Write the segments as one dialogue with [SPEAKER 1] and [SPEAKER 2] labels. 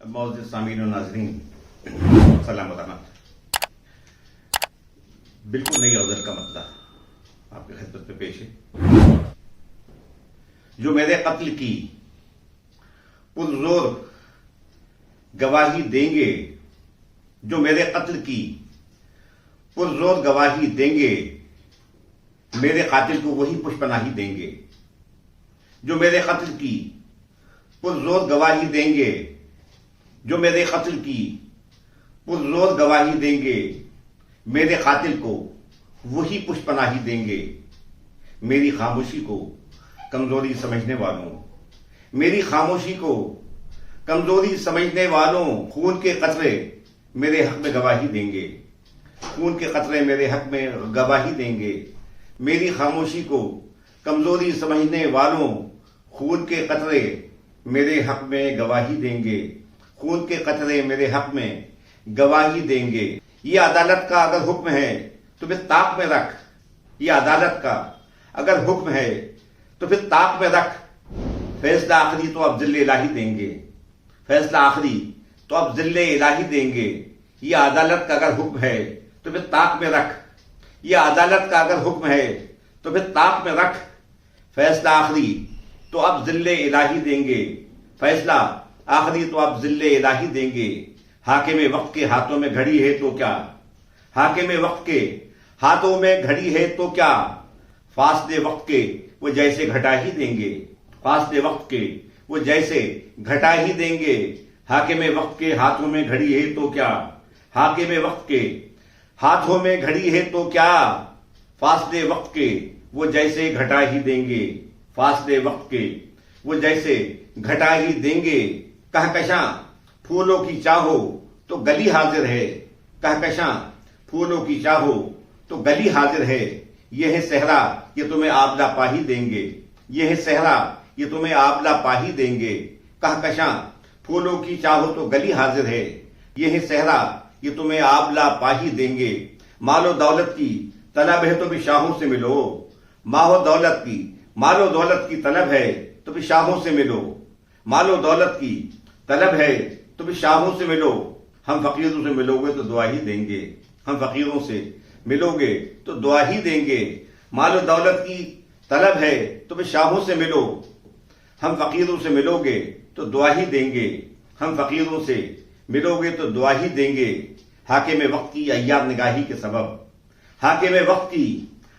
[SPEAKER 1] معزز سامعین و ناظرین سلام و رحمت۔ بالکل نئی غزل کا مسئلہ آپ کی خدمت پہ پیش ہے۔ جو میرے قتل کی پرزور گواہی دیں گے، جو میرے قتل کی پرزور گواہی دیں گے، میرے قاتل کو وہی پشپناہی دیں گے۔ جو میرے قتل کی پرزور گواہی دیں گے، جو میرے قتل کی پرزور گواہی دیں گے، میرے قاتل کو وہی پشپناہی دیں گے۔ میری خاموشی کو کمزوری سمجھنے والوں، میری خاموشی کو کمزوری سمجھنے والوں، خون کے قطرے میرے حق میں گواہی دیں گے، خون کے قطرے میرے حق میں گواہی دیں گے۔ میری خاموشی کو کمزوری سمجھنے والوں، خون کے قطرے میرے حق میں گواہی دیں گے، خون کے قطرے میرے حق میں گواہی دیں گے۔ یہ عدالت کا اگر حکم ہے تو پھر طاق میں رکھ، یہ عدالت کا اگر حکم ہے تو پھر طاق میں رکھ۔ فیصلہ آخری تو اب ذل الہی دیں گے، فیصلہ آخری تو اب ذل الہی دیں گے۔ یہ عدالت کا اگر حکم ہے تو پھر طاق میں رکھ، یہ عدالت کا اگر حکم ہے تو پھر طاق میں رکھ۔ فیصلہ آخری تو اب ذل الہی دیں گے، فیصلہ آخری تو اب ذل الہی دیں گے۔ حاکم وقت کے ہاتھوں میں گھڑی ہے تو کیا، حاکم وقت کے ہاتھوں میں گھڑی ہے تو کیا، فاصلے وقت کے وہ جیسے گھٹا ہی دیں گے، فاصلے وقت کے وہ جیسے گھٹا ہی دیں گے۔ حاکم وقت کے ہاتھوں میں گھڑی ہے تو کیا، حاکم وقت کے ہاتھوں میں گھڑی ہے تو کیا، فاصلے وقت کے وہ جیسے گھٹا ہی دیں گے، فاصلے وقت کے وہ جیسے گھٹا ہی دیں گے۔ کہکشاں پھولوں کی چاہو تو گلی حاضر ہے، کہکشاں پھولوں کی چاہو تو گلی حاضر ہے۔ یہ ہے صحرا یہ تمہیں آبلہ پا ہی دیں گے، یہ ہے صحرا یہ تمہیں آبلہ پا ہی دیں گے۔ کہکشاں پھولوں کی چاہو تو گلی حاضر ہے، یہ ہے صحرا یہ تمہیں آبلہ پا ہی دیں گے۔ مال و دولت کی طلب ہے تو بھی شاہوں سے ملو، مال و دولت کی طلب ہے تو بھی شاہوں سے ملو، مال و دولت کی طلب ہے تو بھی شاہوں سے ملو۔ ہم فقیروں سے ملو گے تو دعا ہی دیں گے، ہم فقیروں سے ملو گے تو دعا ہی دیں گے۔ مال و دولت کی طلب ہے تو بھی شاہوں سے ملو، ہم فقیروں سے ملو گے تو دعا ہی دیں گے، ہم فقیروں سے ملو گے تو دعا ہی دیں گے۔ حاکم وقت کی عیار نگاہی کے سبب، حاکم وقت کی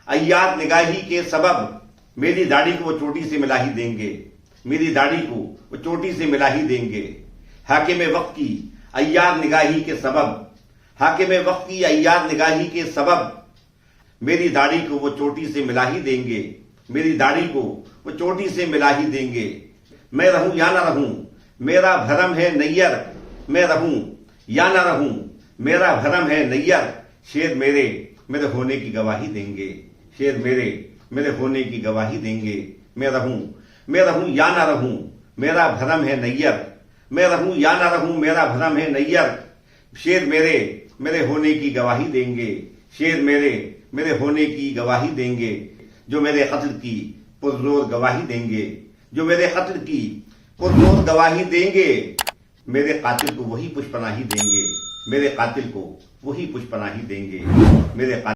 [SPEAKER 1] عیار نگاہی کے سبب، میری داڑھی کو وہ چوٹی سے ملا ہی دیں گے، میری داڑھی کو وہ چوٹی سے ملا ہی دیں گے۔ حاکم وقت کی عیار نگاہی کے سبب، حاکم وقت کی عیار نگاہی کے سبب، میری داڑھی کو وہ چوٹی سے ملا ہی دیں گے، میری داڑھی کو وہ چوٹی سے ملا ہی دیں گے۔ میں رہوں یا نہ رہوں میرا بھرم ہے نیر، میں رہوں یا نہ رہوں میرا بھرم ہے نیر۔ شیر میرے ہونے کی گواہی دیں گے، شیر میرے ہونے کی گواہی دیں گے۔ میں رہوں یا نہ رہوں میرا بھرم ہے نیر، میں رہوں یا نہ رہوں میرا بھرم ہے نیر۔ شیر میرے ہونے کی گواہی دیں گے، شیر میرے ہونے کی گواہی دیں گے۔ جو میرے قتل کی پرزور گواہی دیں گے، جو میرے قتل کی پرزور گواہی دیں گے، میرے قاتل کو وہی پشپناہی دیں گے، میرے قاتل کو وہی پشپناہی دیں گے، میرے قاتل